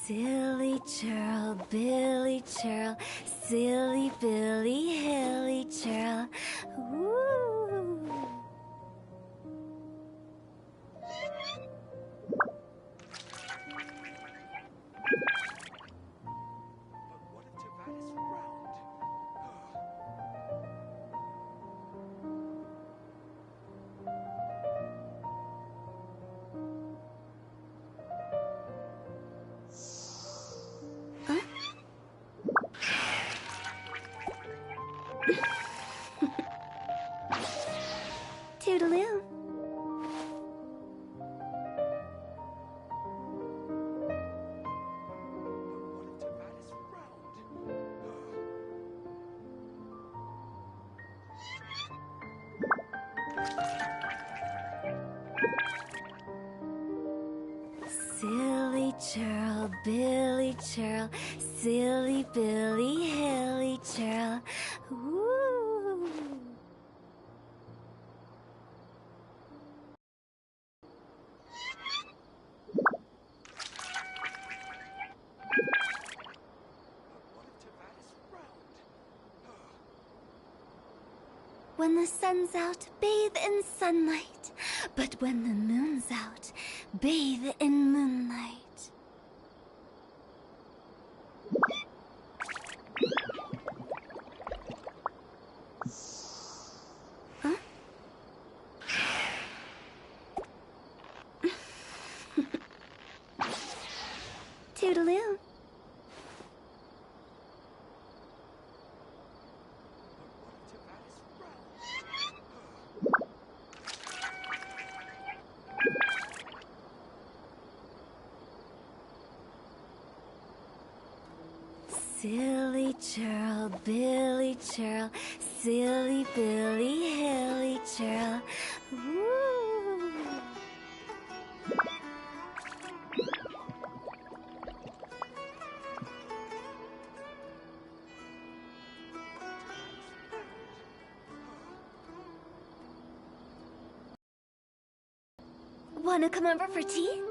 Silly churl, Billy churl, silly Billy, hilly churl. Woo! Toodaloo. Silly churl, Billy churl, silly Billy, hilly churl. Woo! When the sun's out, bathe in sunlight. But when the moon's out, bathe in moonlight. Huh? Toodaloo. Silly churl, Billy churl, silly Billy, hilly churl. Woo! Wanna come over for tea?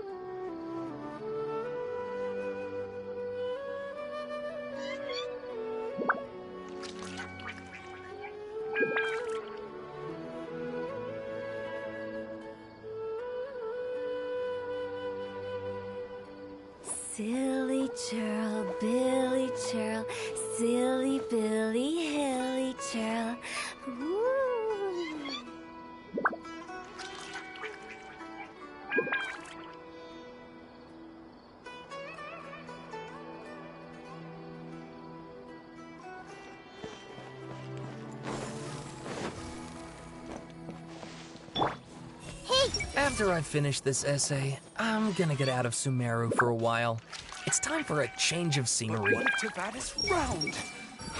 Silly churl, Billy churl, silly Billy, hilly churl. Woo! After I finish this essay, I'm gonna get out of Sumeru for a while. It's time for a change of scenery. What if Tavadis round?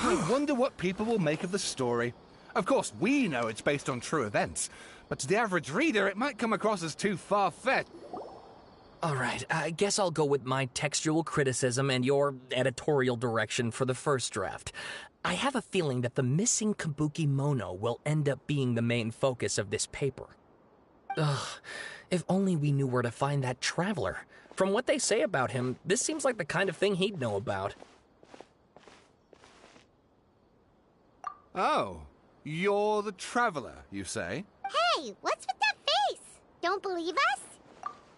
I wonder what people will make of the story. Of course, we know it's based on true events, but to the average reader, it might come across as too far-fetched. Alright, I guess I'll go with my textual criticism and your editorial direction for the first draft. I have a feeling that the missing Kabuki Mono will end up being the main focus of this paper. Ugh, if only we knew where to find that traveler. From what they say about him, this seems like the kind of thing he'd know about. Oh, you're the traveler, you say? Hey, what's with that face? Don't believe us?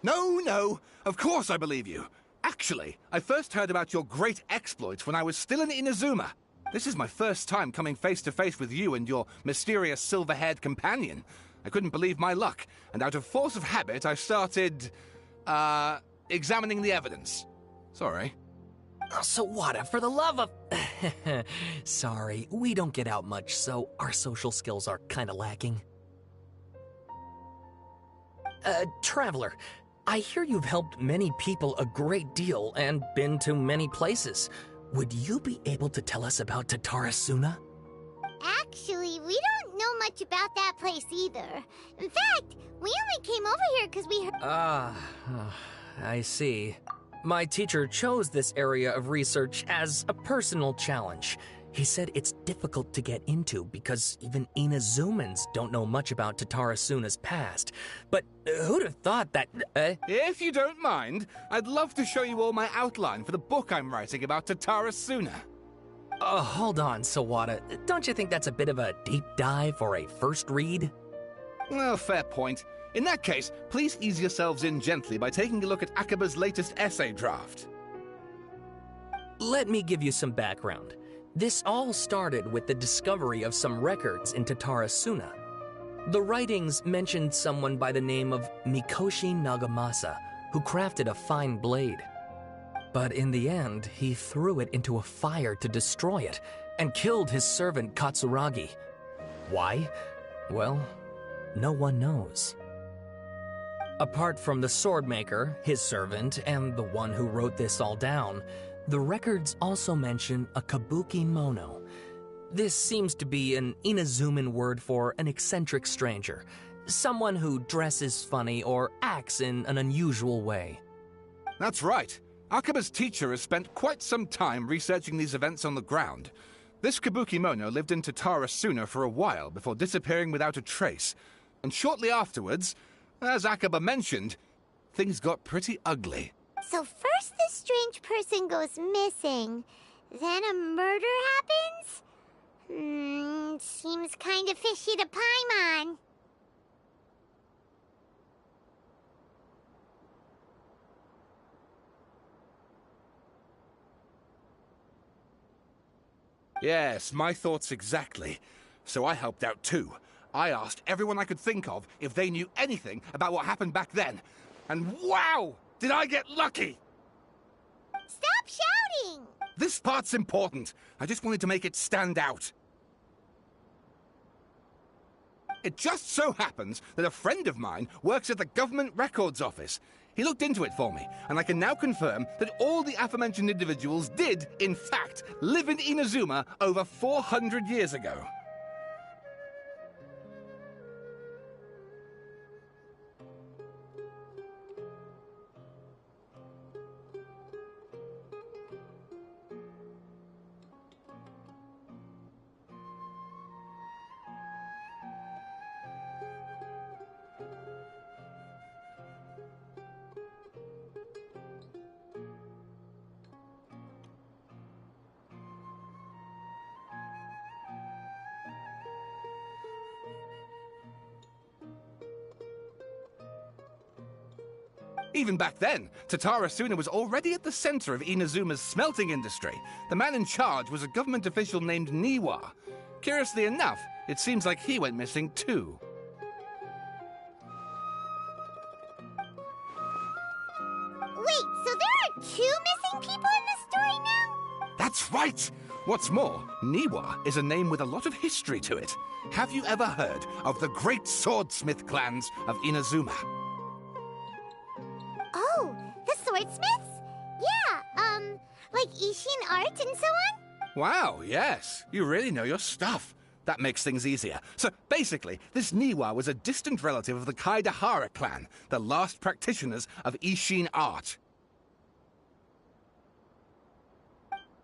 No, of course I believe you. Actually, I first heard about your great exploits when I was still in Inazuma. This is my first time coming face to face with you and your mysterious silver-haired companion. I couldn't believe my luck, and out of force of habit, I started, examining the evidence. Sorry. Sawada, for the love of... Sorry, we don't get out much, so our social skills are kinda lacking. Traveler, I hear you've helped many people a great deal and been to many places. Would you be able to tell us about Tatarasuna? Actually, we don't know much about that place either. In fact, we only came over here because we heard— I see. My teacher chose this area of research as a personal challenge. He said it's difficult to get into because even Inazumans don't know much about Tatarasuna's past. But who'd have thought that... If you don't mind, I'd love to show you all my outline for the book I'm writing about Tatarasuna. Hold on, Sawada. Don't you think that's a bit of a deep dive or a first read? Well, fair point. In that case, please ease yourselves in gently by taking a look at Akaba's latest essay draft. Let me give you some background. This all started with the discovery of some records in Tatarasuna. The writings mentioned someone by the name of Mikoshi Nagamasa, who crafted a fine blade. But in the end, he threw it into a fire to destroy it, and killed his servant Katsuragi. Why? Well, no one knows. Apart from the swordmaker, his servant, and the one who wrote this all down, the records also mention a kabuki mono. This seems to be an Inazuman word for an eccentric stranger, someone who dresses funny or acts in an unusual way. That's right. Akaba's teacher has spent quite some time researching these events on the ground. This kabuki mono lived in Tatarasuna for a while before disappearing without a trace. And shortly afterwards, as Akaba mentioned, things got pretty ugly. So first this strange person goes missing, then a murder happens? Seems kinda fishy to Paimon. Yes, my thoughts exactly. So I helped out too. I asked everyone I could think of if they knew anything about what happened back then. And wow! Did I get lucky! Stop shouting! This part's important. I just wanted to make it stand out. It just so happens that a friend of mine works at the government records office. He looked into it for me, and I can now confirm that all the aforementioned individuals did, in fact, live in Inazuma over 400 years ago. Even back then, Tatarasuna was already at the center of Inazuma's smelting industry. The man in charge was a government official named Niwa. Curiously enough, it seems like he went missing too. Wait, so there are 2 missing people in this story now? That's right! What's more, Niwa is a name with a lot of history to it. Have you ever heard of the great swordsmith clans of Inazuma? Oh, the swordsmiths? Yeah, like Ishin art and so on? Wow, yes. You really know your stuff. That makes things easier. So, basically, this Niwa was a distant relative of the Kaidahara clan, the last practitioners of Ishin art.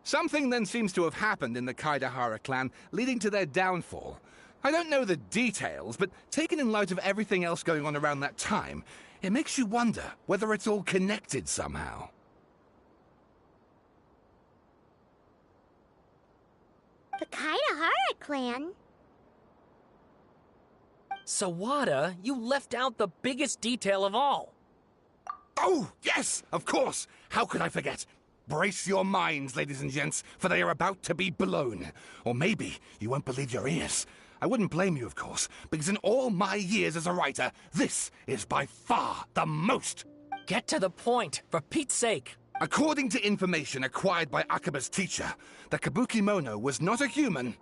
Something then seems to have happened in the Kaidahara clan, leading to their downfall. I don't know the details, but taken in light of everything else going on around that time, it makes you wonder whether it's all connected somehow. The Kaidahara clan? Sawada, you left out the biggest detail of all. Oh, yes, of course. How could I forget? Brace your minds, ladies and gents, for they are about to be blown. Or maybe you won't believe your ears. I wouldn't blame you, of course, because in all my years as a writer, this is by far the most. Get to the point, for Pete's sake. According to information acquired by Akaba's teacher, the kabuki mono was not a human,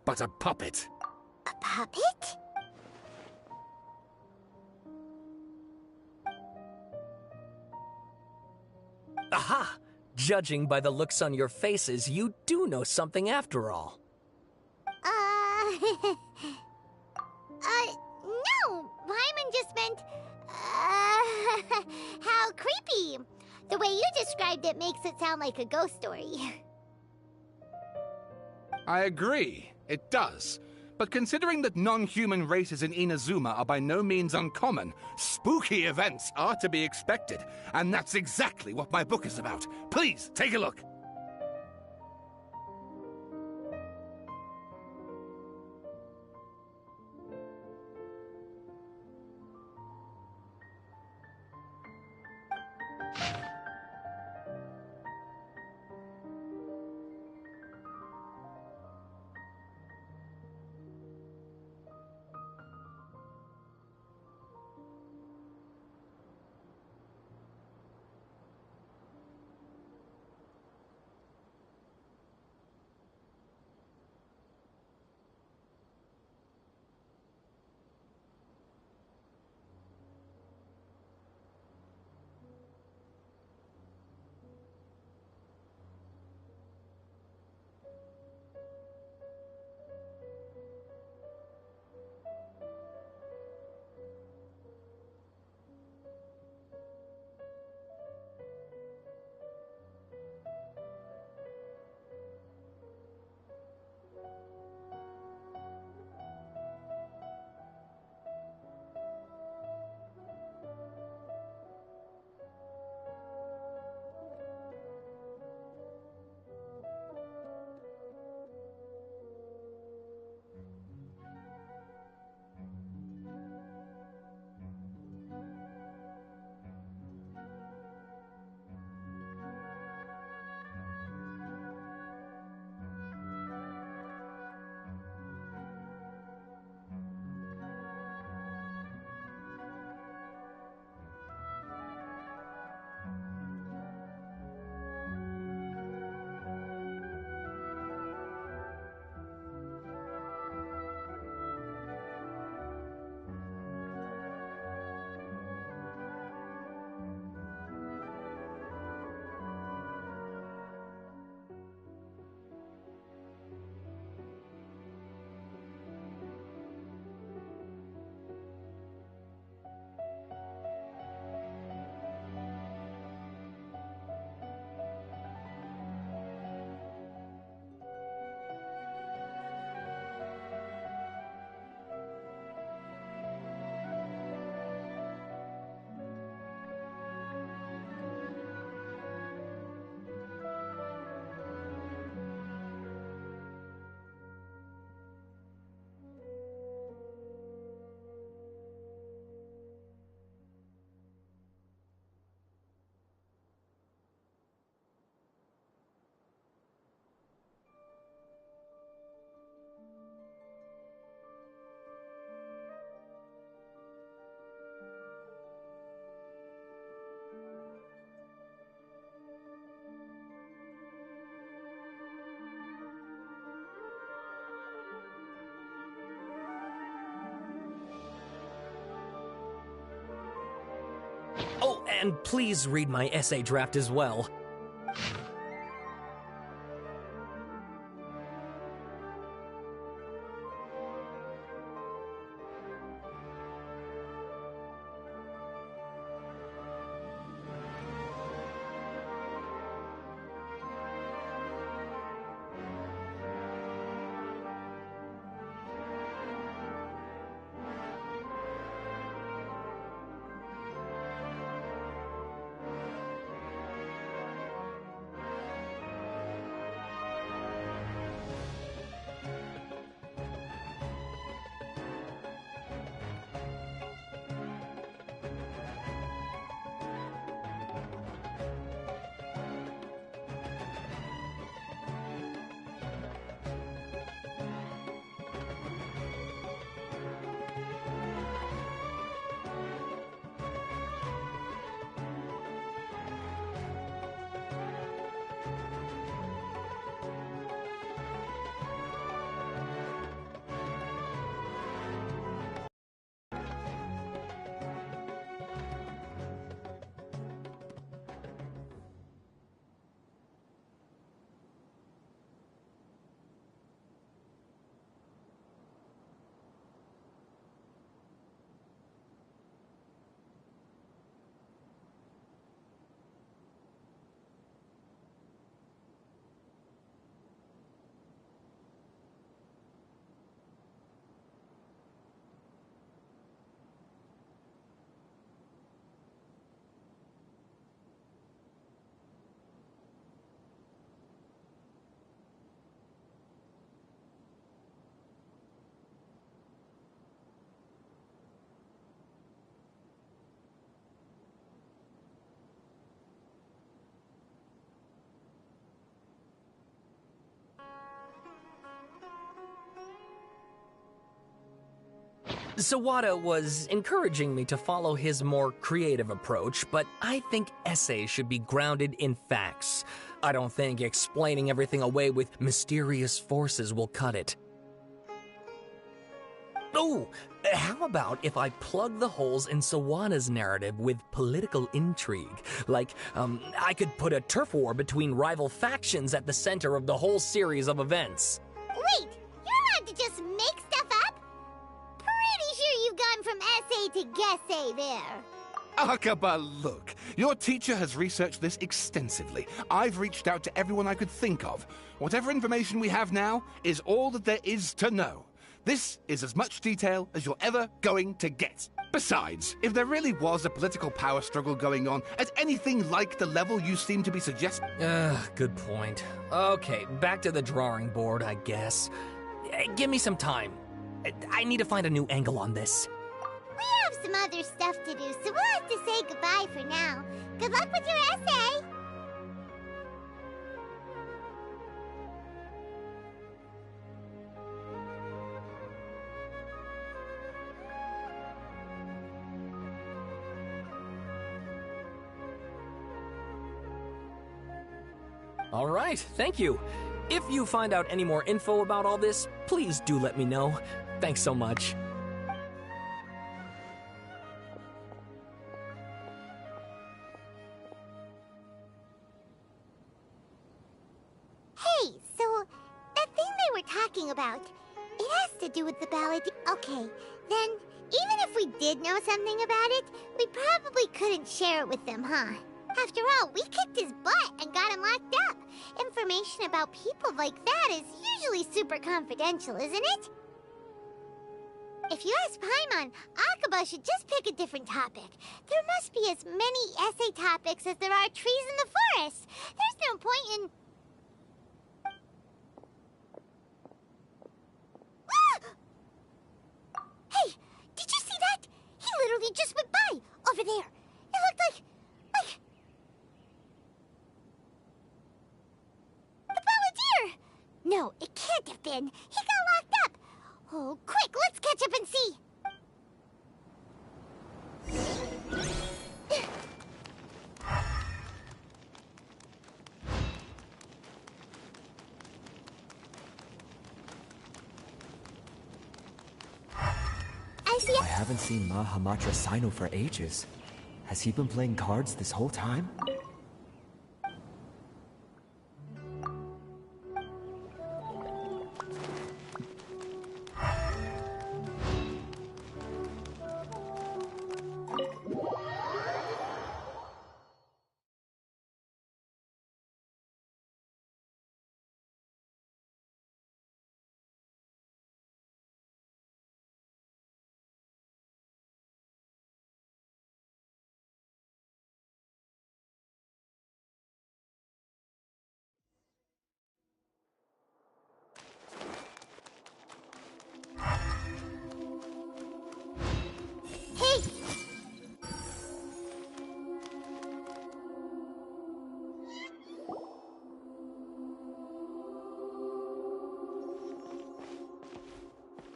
but a puppet. A puppet? Aha! Judging by the looks on your faces, you do know something after all. No! Paimon just meant, how creepy. The way you described it makes it sound like a ghost story. I agree, it does. But considering that non-human races in Inazuma are by no means uncommon, spooky events are to be expected. And that's exactly what my book is about. Please, take a look. Oh, and please read my essay draft as well. Sawada was encouraging me to follow his more creative approach, but I think essays should be grounded in facts. I don't think explaining everything away with mysterious forces will cut it. Oh, how about if I plug the holes in Sawada's narrative with political intrigue? Like, I could put a turf war between rival factions at the center of the whole series of events. Wait, you're allowed to just make stuff up? Pretty sure you've gone from essay to guessay there. Akaba, look. Your teacher has researched this extensively. I've reached out to everyone I could think of. Whatever information we have now is all that there is to know. This is as much detail as you're ever going to get. Besides, if there really was a political power struggle going on at anything like the level you seem to be suggesting... Good point. Okay, back to the drawing board, I guess. Give me some time. I need to find a new angle on this. We have some other stuff to do, so we'll have to say goodbye for now. Good luck with your essay! All right, thank you. If you find out any more info about all this, please do let me know. Thanks so much. Hey, so that thing they were talking about, it has to do with the ballad. Okay, then even if we did know something about it, we probably couldn't share it with them, huh? After all, we kicked his butt and got him locked up. Information about people like that is usually super confidential, isn't it? If you ask Paimon, Akaba should just pick a different topic. There must be as many essay topics as there are trees in the forest. There's no point in... Hey, did you see that? He literally just went by, over there. It looked like... the balladeer! No, it can't have been. He got locked up. Oh, quick, let's catch up and see. I haven't seen Mahamatra Sino for ages. Has he been playing cards this whole time?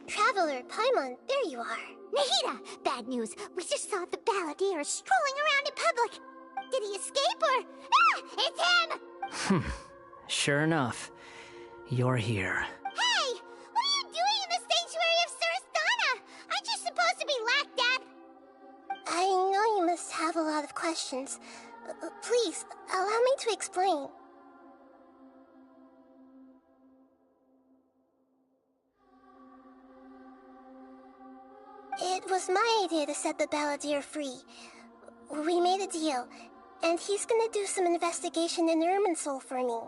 Traveler, Paimon, there you are. Nahida! Bad news. We just saw the balladeer strolling around in public. Did he escape or... Ah! It's him! Sure enough. You're here. Hey! What are you doing in the sanctuary of Surastana? Aren't you supposed to be locked up? I know you must have a lot of questions. Please, allow me to explain. It was my idea to set the balladeer free. We made a deal, and he's gonna do some investigation in Irminsul for me.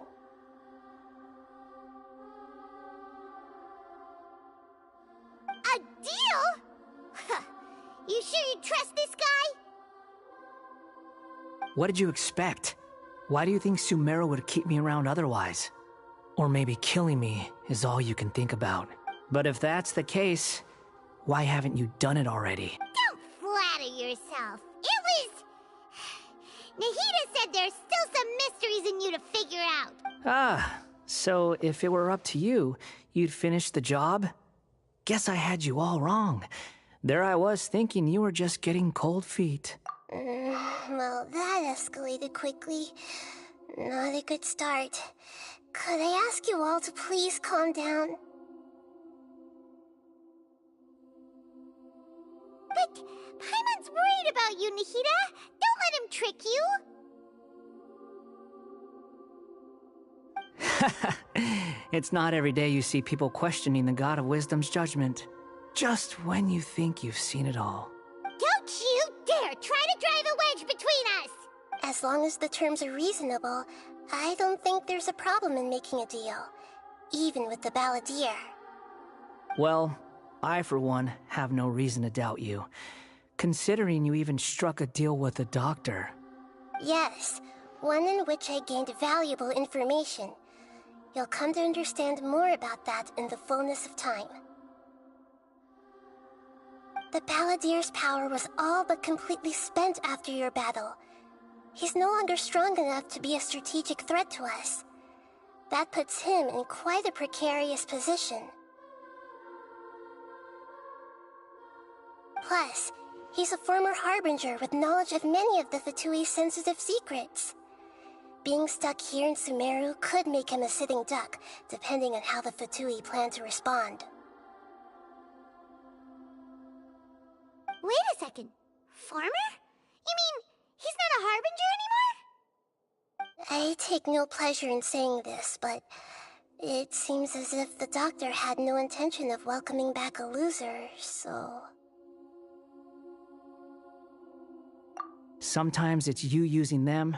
A deal? Huh. You sure you trust this guy? What did you expect? Why do you think Sumeru would keep me around otherwise? Or maybe killing me is all you can think about. But if that's the case, why haven't you done it already? Don't flatter yourself. It was... Nahida said there's still some mysteries in you to figure out. Ah, so if it were up to you, you'd finish the job? Guess I had you all wrong. There I was thinking you were just getting cold feet. Well, that escalated quickly. Not a good start. Could I ask you all to please calm down? But Paimon's worried about you, Nahida. Don't let him trick you. It's not every day you see people questioning the God of Wisdom's judgment. Just when you think you've seen it all. Don't you dare try to drive a wedge between us! As long as the terms are reasonable, I don't think there's a problem in making a deal. Even with the Balladeer. Well, I, for one, have no reason to doubt you. Considering you even struck a deal with the doctor. Yes, one in which I gained valuable information. You'll come to understand more about that in the fullness of time. The Balladeer's power was all but completely spent after your battle. He's no longer strong enough to be a strategic threat to us. That puts him in quite a precarious position. Plus, he's a former Harbinger with knowledge of many of the Fatui's sensitive secrets. Being stuck here in Sumeru could make him a sitting duck, depending on how the Fatui plan to respond. Wait a second. Farmer? You mean he's not a Harbinger anymore? I take no pleasure in saying this, but it seems as if the doctor had no intention of welcoming back a loser, so... Sometimes it's you using them,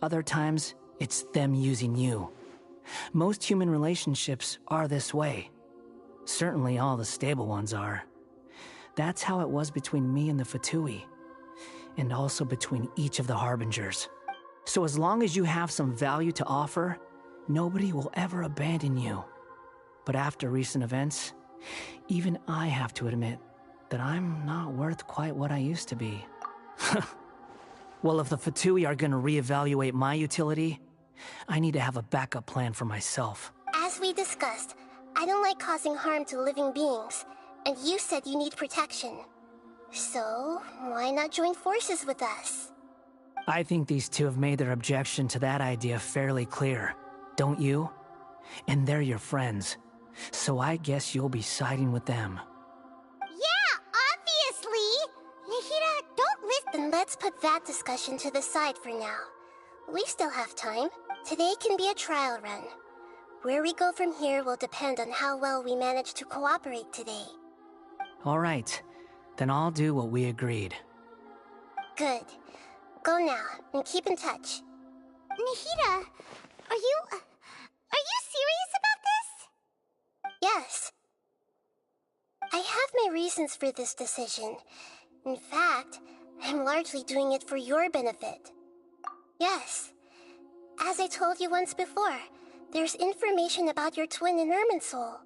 other times it's them using you. Most human relationships are this way. Certainly all the stable ones are. That's how it was between me and the Fatui, and also between each of the Harbingers. So as long as you have some value to offer, nobody will ever abandon you. But after recent events, even I have to admit that I'm not worth quite what I used to be. Well, if the Fatui are gonna reevaluate my utility, I need to have a backup plan for myself. As we discussed, I don't like causing harm to living beings, and you said you need protection. So, why not join forces with us? I think these two have made their objection to that idea fairly clear, don't you? And they're your friends, so I guess you'll be siding with them. Yeah, obviously! Nahida, don't listen. Then let's put that discussion to the side for now. We still have time. Today can be a trial run. Where we go from here will depend on how well we manage to cooperate today. All right, then I'll do what we agreed. Good. Go now, and keep in touch. Nahida, are you serious about this? Yes. I have my reasons for this decision. In fact, I'm largely doing it for your benefit. Yes. As I told you once before, there's information about your twin in Irminsul.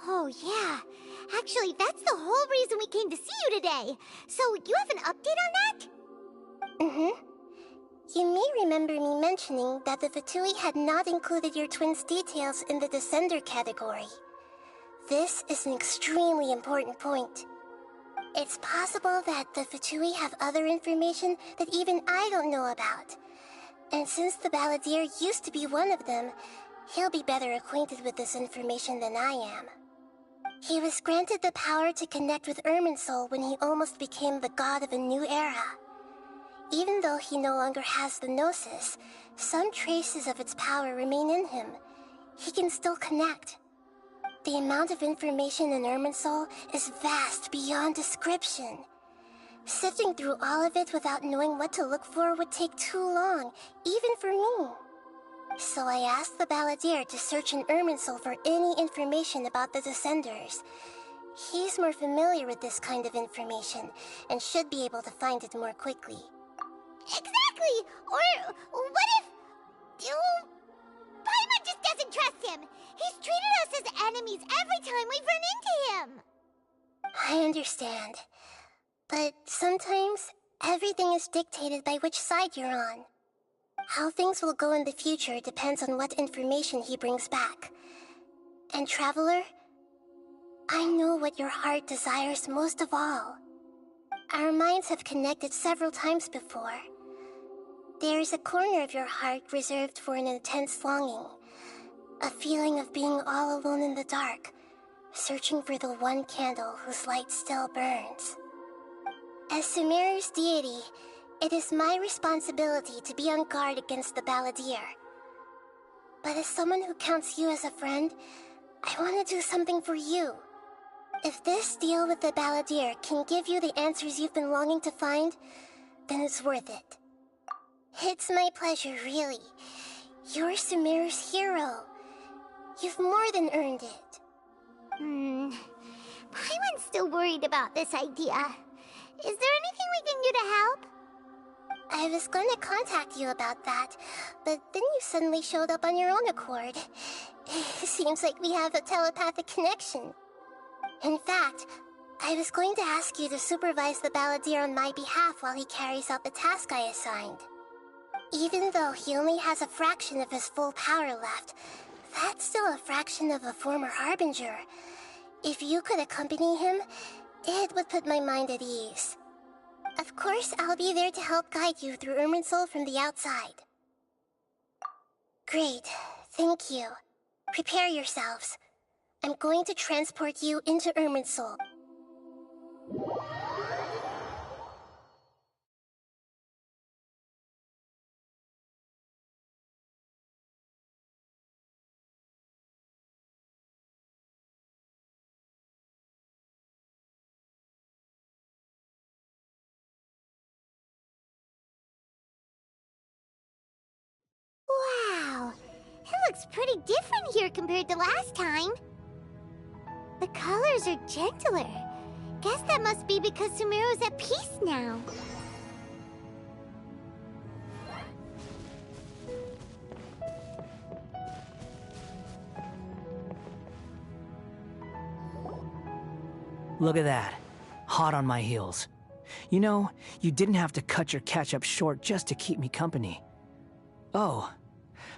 Oh, yeah. Actually, that's the whole reason we came to see you today. So, you have an update on that? Mm-hmm. You may remember me mentioning that the Fatui had not included your twin's details in the Descender category. This is an extremely important point. It's possible that the Fatui have other information that even I don't know about. And since the Balladeer used to be one of them, he'll be better acquainted with this information than I am. He was granted the power to connect with Irminsul when he almost became the god of a new era. Even though he no longer has the Gnosis, some traces of its power remain in him. He can still connect. The amount of information in Irminsul is vast beyond description. Sifting through all of it without knowing what to look for would take too long, even for me. So I asked the Balladeer to search in Irminsul for any information about the Descenders. He's more familiar with this kind of information, and should be able to find it more quickly. Exactly! Or what if... Paimon just doesn't trust him! He's treated us as enemies every time we've run into him! I understand. But sometimes, everything is dictated by which side you're on. How things will go in the future depends on what information he brings back. And Traveler, I know what your heart desires most of all. Our minds have connected several times before. There is a corner of your heart reserved for an intense longing, a feeling of being all alone in the dark, searching for the one candle whose light still burns. As Sumeru's deity, it is my responsibility to be on guard against the Balladeer. But as someone who counts you as a friend, I want to do something for you. If this deal with the Balladeer can give you the answers you've been longing to find, then it's worth it. It's my pleasure, really. You're Sumeru's hero. You've more than earned it. Paimon's still worried about this idea. Is there anything we can do to help? I was going to contact you about that, but then you suddenly showed up on your own accord. Seems like we have a telepathic connection. In fact, I was going to ask you to supervise the Balladeer on my behalf while he carries out the task I assigned. Even though he only has a fraction of his full power left, that's still a fraction of a former Harbinger. If you could accompany him, it would put my mind at ease. Of course, I'll be there to help guide you through Irminsul from the outside. Great, thank you. Prepare yourselves. I'm going to transport you into Irminsul. Wow, it looks pretty different here compared to last time. The colors are gentler. Guess that must be because Sumeru's at peace now. Look at that. Hot on my heels. You know, you didn't have to cut your catch-up short just to keep me company. Oh,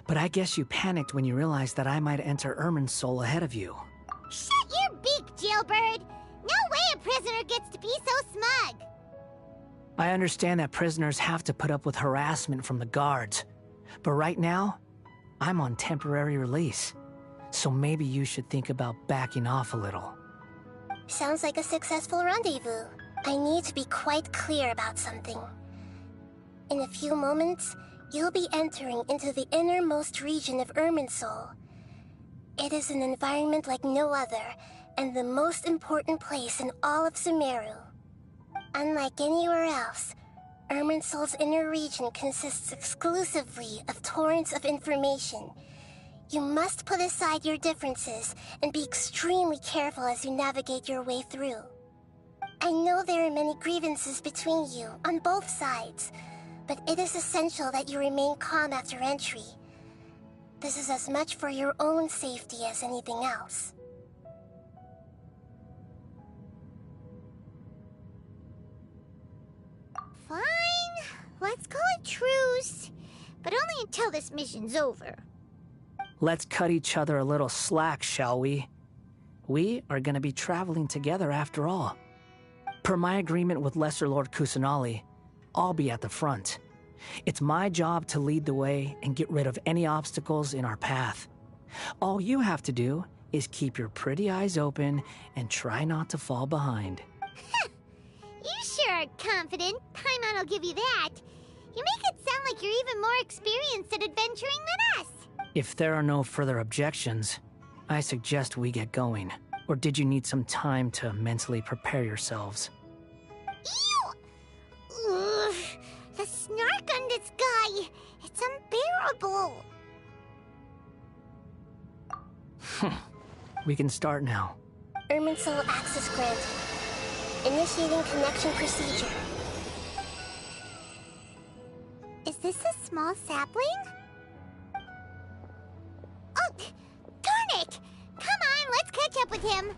but I guess you panicked when you realized that I might enter Irminsul ahead of you. Shut your beak, jailbird! No way a prisoner gets to be so smug! I understand that prisoners have to put up with harassment from the guards, but right now, I'm on temporary release, so maybe you should think about backing off a little. Sounds like a successful rendezvous. I need to be quite clear about something. In a few moments, you'll be entering into the innermost region of Irminsul. It is an environment like no other, and the most important place in all of Sumeru. Unlike anywhere else, Irminsul's inner region consists exclusively of torrents of information. You must put aside your differences and be extremely careful as you navigate your way through. I know there are many grievances between you, on both sides, but it is essential that you remain calm after entry. This is as much for your own safety as anything else. Fine, let's call it truce, but only until this mission's over. Let's cut each other a little slack, shall we? We are gonna be traveling together after all. Per my agreement with Lesser Lord Kusanali, I'll be at the front. It's my job to lead the way and get rid of any obstacles in our path. All you have to do is keep your pretty eyes open and try not to fall behind. You sure are confident. Paimon will give you that. You make it sound like you're even more experienced at adventuring than us. If there are no further objections, I suggest we get going. Or did you need some time to mentally prepare yourselves? Ew! Ugh, the snark on this guy. It's unbearable. We can start now. Irminsul access granted. Initiating connection procedure. Is this a small sapling? Oh, darn it! Come on, let's catch up with him.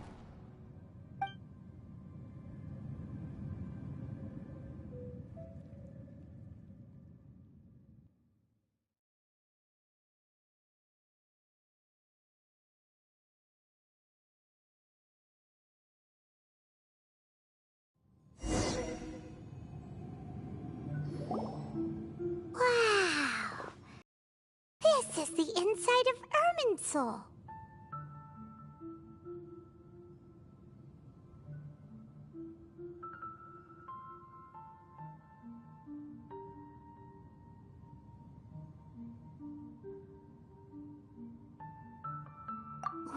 access the inside of Irminsul.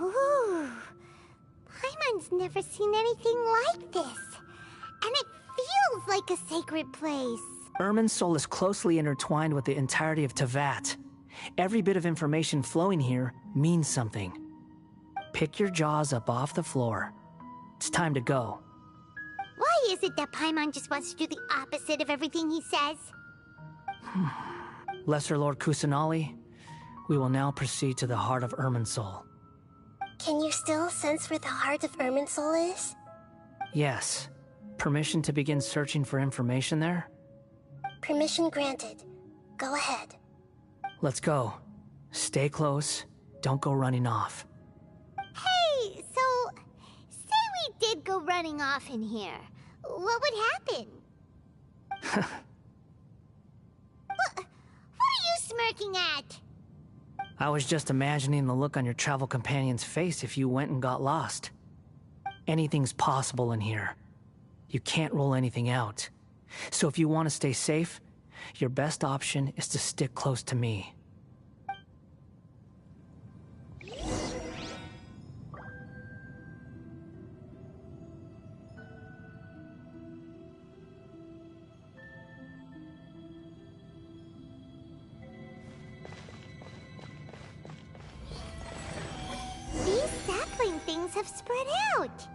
Ooh, Paimon's never seen anything like this. And it feels like a sacred place. Irminsul is closely intertwined with the entirety of Teyvat. Every bit of information flowing here means something. Pick your jaws up off the floor. It's time to go. Why is it that Paimon just wants to do the opposite of everything he says? Lesser Lord Kusanali, we will now proceed to the heart of Irminsul. Can you still sense where the heart of Irminsul is? Yes. Permission to begin searching for information there? Permission granted. Go ahead. Let's go. Stay close. Don't go running off. Hey, so... say we did go running off in here. What would happen? What are you smirking at? I was just imagining the look on your travel companion's face if you went and got lost. Anything's possible in here. You can't rule anything out. So if you want to stay safe, your best option is to stick close to me. These sapling things have spread out.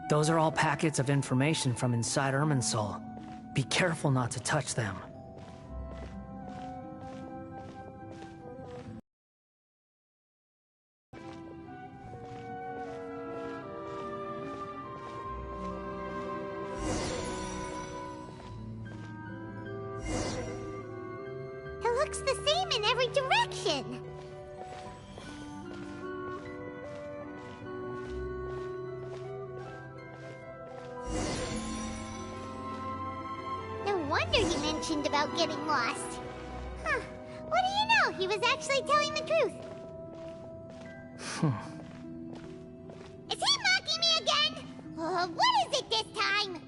Those are all packets of information from inside Irminsul. Be careful not to touch them. It looks the same in every direction. No wonder he mentioned about getting lost. Huh. What do you know? He was actually telling the truth. Is he mocking me again? What is it this time?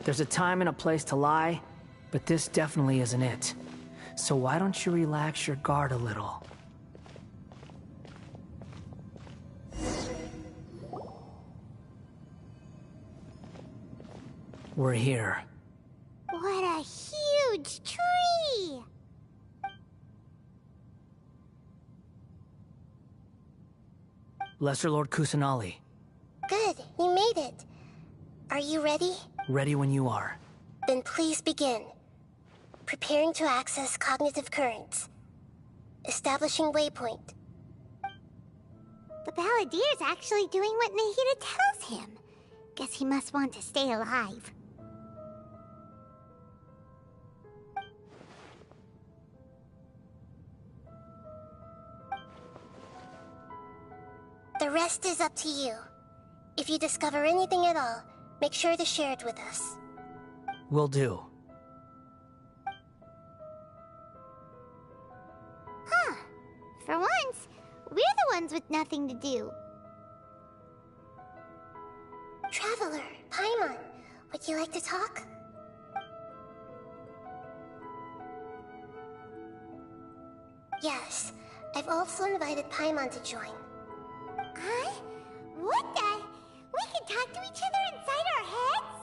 There's a time and a place to lie, but this definitely isn't it. So why don't you relax your guard a little? We're here. What a huge tree! Lesser Lord Kusanali, Good, you made it. Are you ready? ready when you are. Then please begin. Preparing to access cognitive currents. Establishing waypoint. The Balladier's actually doing what Nahida tells him. Guess he must want to stay alive. The rest is up to you. If you discover anything at all, make sure to share it with us. Will do. Huh. For once, we're the ones with nothing to do. Traveler, Paimon, would you like to talk? Yes, I've also invited Paimon to join. Huh? What the? We can talk to each other inside our heads?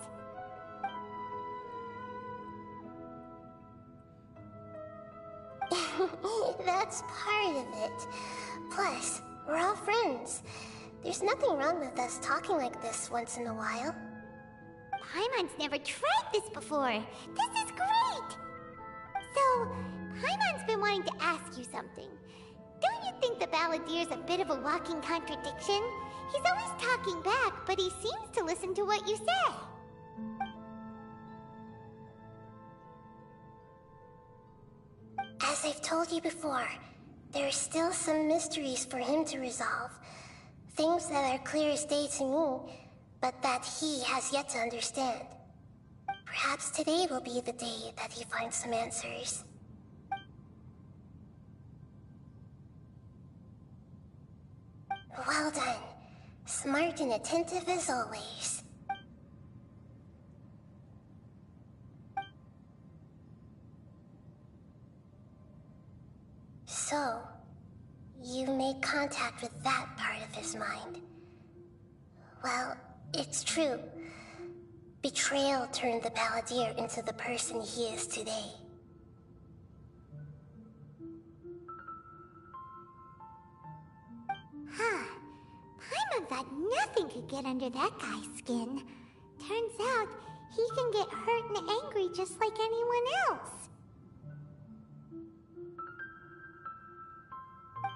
That's part of it. Plus, we're all friends. There's nothing wrong with us talking like this once in a while. Paimon's never tried this before. This is great! So, Paimon's been wanting to ask you something. Don't you think the Balladier's a bit of a walking contradiction? He's always talking back, but he seems to listen to what you say. As I've told you before, there are still some mysteries for him to resolve. Things that are clear as day to me, but that he has yet to understand. Perhaps today will be the day that he finds some answers. Well done. Smart and attentive as always. So, you made contact with that part of his mind. Well, it's true. Betrayal turned the Balladeer into the person he is today. Huh. Paimon thought nothing could get under that guy's skin. Turns out, he can get hurt and angry just like anyone else.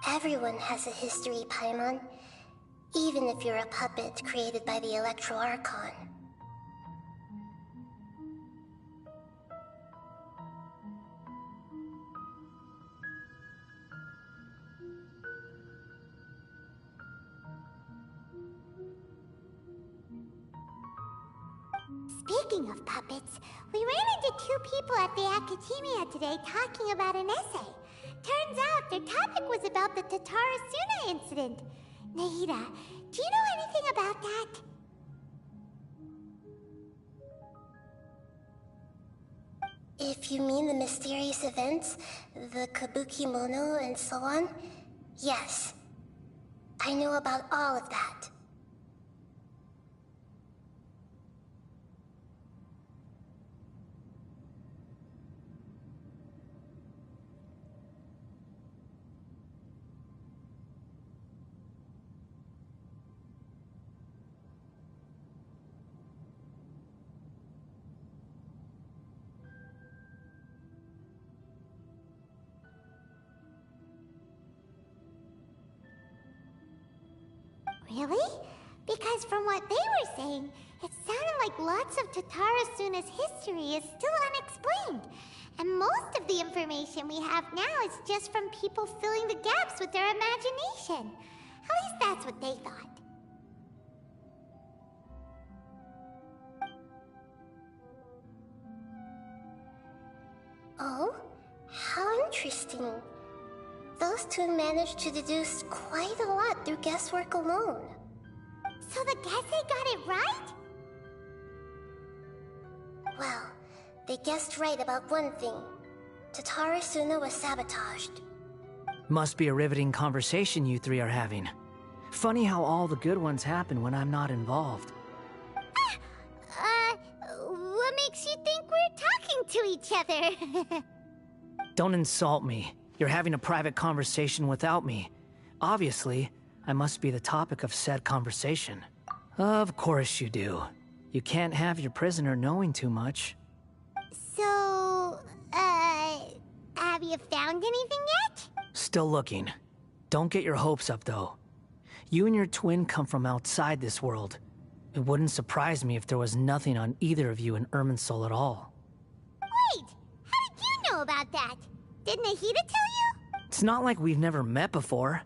Everyone has a history, Paimon. Even if you're a puppet created by the Electro Archon. Speaking of puppets, we ran into two people at the Academia today talking about an essay. Turns out their topic was about the Tatarasuna incident. Nahida, do you know anything about that? If you mean the mysterious events, the Kabuki Mono and so on, yes. I know about all of that. Really? Because from what they were saying, it sounded like lots of Tatarasuna's history is still unexplained. And most of the information we have now is just from people filling the gaps with their imagination. At least that's what they thought. Oh? How interesting. Those two managed to deduce quite a lot through guesswork alone. So the Gese got it right? Well, they guessed right about one thing. Tatarasuna was sabotaged. Must be a riveting conversation you three are having. Funny how all the good ones happen when I'm not involved. What makes you think we're talking to each other? Don't insult me. You're having a private conversation without me. Obviously, I must be the topic of said conversation. Of course you do. You can't have your prisoner knowing too much. So, have you found anything yet? Still looking. Don't get your hopes up, though. You and your twin come from outside this world. It wouldn't surprise me if there was nothing on either of you in Irminsul at all. Wait! How did you know about that? Did Nahida tell you? It's not like we've never met before.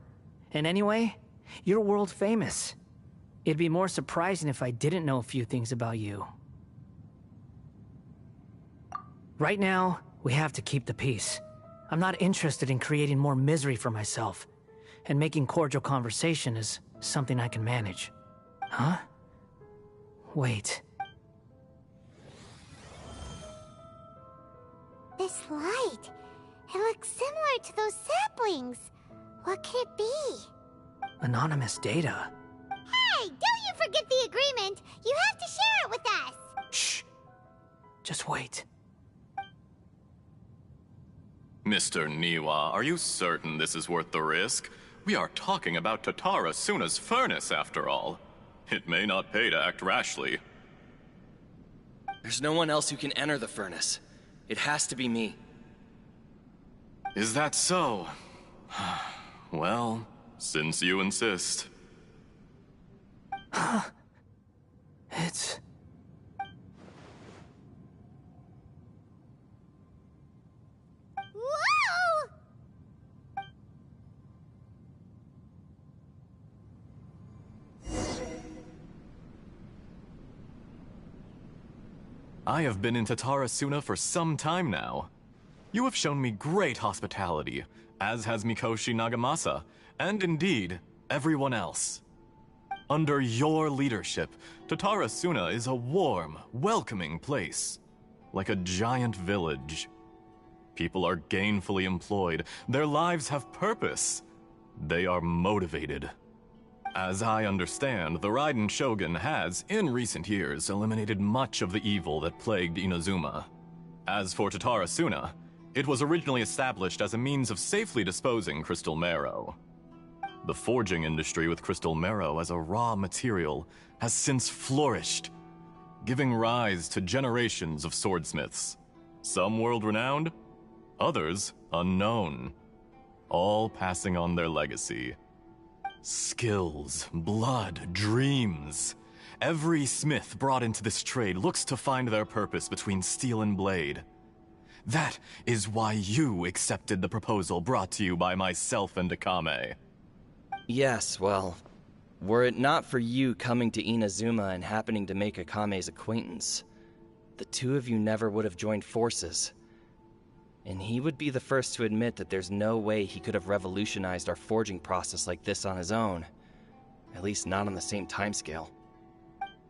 And anyway, you're world famous. It'd be more surprising if I didn't know a few things about you. Right now, we have to keep the peace. I'm not interested in creating more misery for myself. And making cordial conversation is something I can manage. Huh? Wait. This light. It looks similar to those saplings. What could it be? Anonymous data. Hey, don't you forget the agreement! You have to share it with us! Shh. Just wait. Mr. Niwa, are you certain this is worth the risk? We are talking about Tatarasuna's furnace, after all. It may not pay to act rashly. There's no one else who can enter the furnace. It has to be me. Is that so? Well, since you insist. It's... Whoa! I have been in Tatarasuna for some time now. You have shown me great hospitality, as has Mikoshi Nagamasa, and indeed, everyone else. Under your leadership, Tatarasuna is a warm, welcoming place, like a giant village. People are gainfully employed, their lives have purpose. They are motivated. As I understand, the Raiden Shogun has, in recent years, eliminated much of the evil that plagued Inazuma. As for Tatarasuna, it was originally established as a means of safely disposing crystal marrow. The forging industry with crystal marrow as a raw material has since flourished, giving rise to generations of swordsmiths. Some world-renowned, others unknown, all passing on their legacy. Skills, blood, dreams. Every smith brought into this trade looks to find their purpose between steel and blade. That is why you accepted the proposal brought to you by myself and Akame. Yes, well, were it not for you coming to Inazuma and happening to make Akame's acquaintance, the two of you never would have joined forces. And he would be the first to admit that there's no way he could have revolutionized our forging process like this on his own. At least not on the same timescale.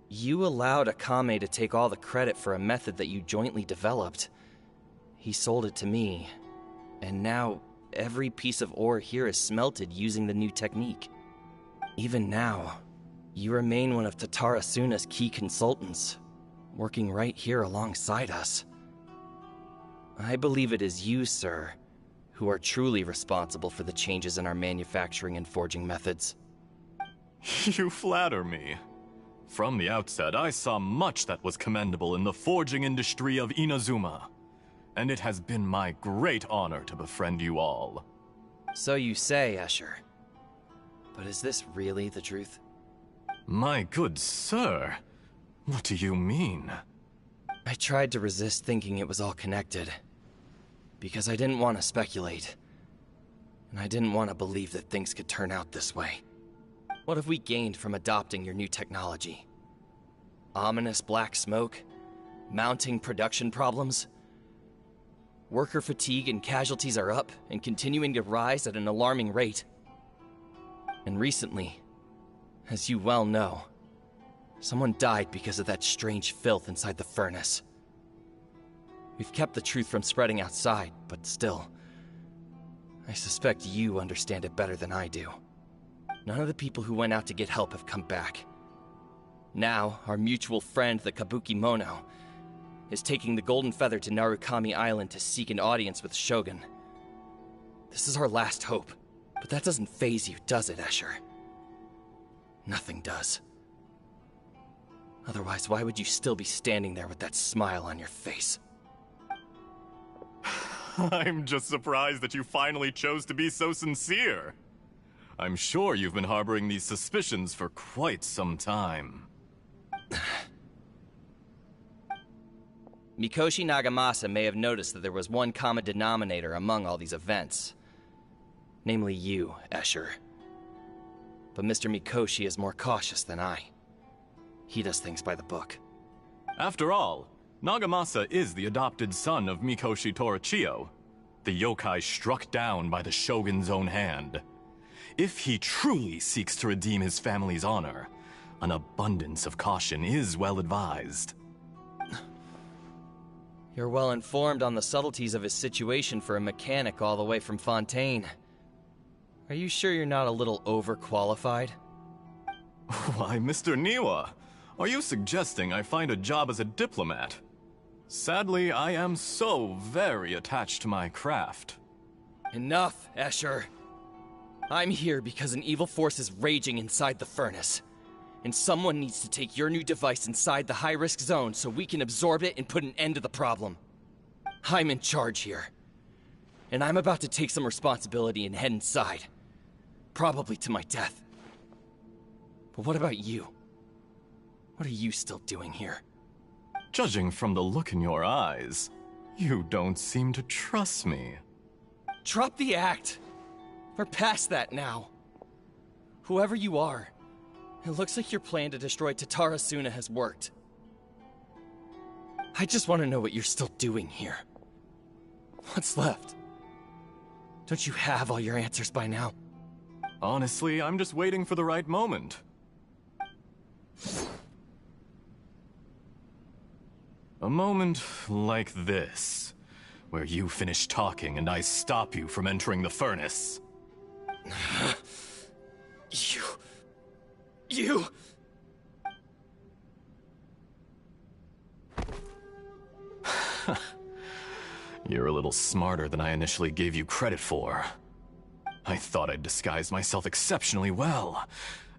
You allowed Akame to take all the credit for a method that you jointly developed. He sold it to me, and now every piece of ore here is smelted using the new technique. Even now, you remain one of Tatarasuna's key consultants, working right here alongside us. I believe it is you, sir, who are truly responsible for the changes in our manufacturing and forging methods. You flatter me. From the outset, I saw much that was commendable in the forging industry of Inazuma, and it has been my great honor to befriend you all. So you say, Escher. But is this really the truth? My good sir, what do you mean? I tried to resist thinking it was all connected, because I didn't want to speculate, and I didn't want to believe that things could turn out this way. What have we gained from adopting your new technology? Ominous black smoke? Mounting production problems? Worker fatigue and casualties are up and continuing to rise at an alarming rate. And recently, as you well know, someone died because of that strange filth inside the furnace. We've kept the truth from spreading outside, but still, I suspect you understand it better than I do. None of the people who went out to get help have come back. Now, our mutual friend, the Kabuki Mono, is taking the Golden Feather to Narukami Island to seek an audience with Shogun. This is our last hope, but that doesn't faze you, does it, Escher? Nothing does. Otherwise, why would you still be standing there with that smile on your face? I'm just surprised that you finally chose to be so sincere. I'm sure you've been harboring these suspicions for quite some time. Mikoshi Nagamasa may have noticed that there was one common denominator among all these events. Namely you, Escher. But Mr. Mikoshi is more cautious than I. He does things by the book. After all, Nagamasa is the adopted son of Mikoshi Torichio, the yokai struck down by the Shogun's own hand. If he truly seeks to redeem his family's honor, an abundance of caution is well advised. You're well informed on the subtleties of his situation for a mechanic all the way from Fontaine. Are you sure you're not a little overqualified? Why, Mr. Niwa, are you suggesting I find a job as a diplomat? Sadly, I am so very attached to my craft. Enough, Escher. I'm here because an evil force is raging inside the furnace. And someone needs to take your new device inside the high-risk zone so we can absorb it and put an end to the problem. I'm in charge here. And I'm about to take some responsibility and head inside. Probably to my death. But what about you? What are you still doing here? Judging from the look in your eyes, you don't seem to trust me. Drop the act! We're past that now. Whoever you are, it looks like your plan to destroy Tatarasuna has worked. I just want to know what you're still doing here. What's left? Don't you have all your answers by now? Honestly, I'm just waiting for the right moment. A moment like this, where you finish talking and I stop you from entering the furnace. You... You're a little smarter than I initially gave you credit for. I thought I'd disguised myself exceptionally well,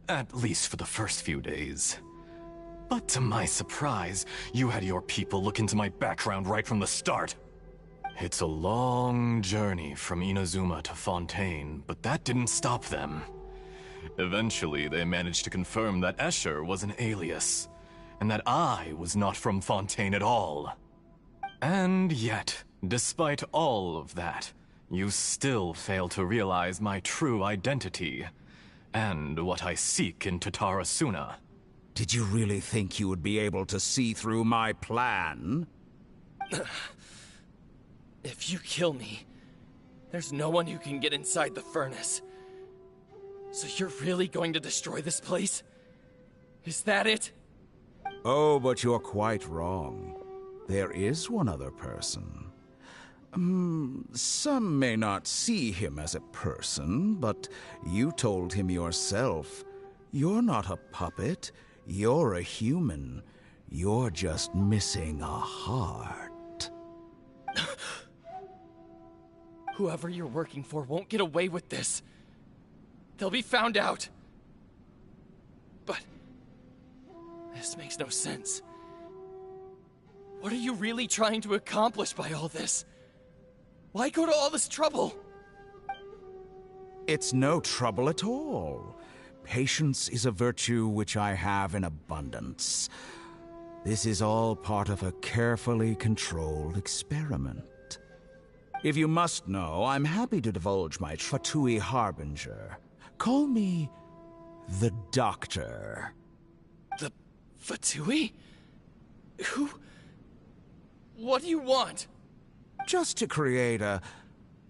at least for the first few days. But to my surprise, you had your people look into my background right from the start. It's a long journey from Inazuma to Fontaine, but that didn't stop them. Eventually, they managed to confirm that Escher was an alias, and that I was not from Fontaine at all. And yet, despite all of that, you still fail to realize my true identity, and what I seek in Tatarasuna. Did you really think you would be able to see through my plan? If you kill me, there's no one who can get inside the furnace. So you're really going to destroy this place? Is that it? Oh, but you're quite wrong. There is one other person. Some may not see him as a person, but you told him yourself. You're not a puppet. You're a human. You're just missing a heart. Whoever you're working for won't get away with this. They'll be found out. But this makes no sense. What are you really trying to accomplish by all this? Why go to all this trouble? It's no trouble at all. Patience is a virtue which I have in abundance. This is all part of a carefully controlled experiment. If you must know, I'm happy to divulge my Fatui Harbinger. Call me the Doctor. The Fatui? Who? What do you want? Just to create a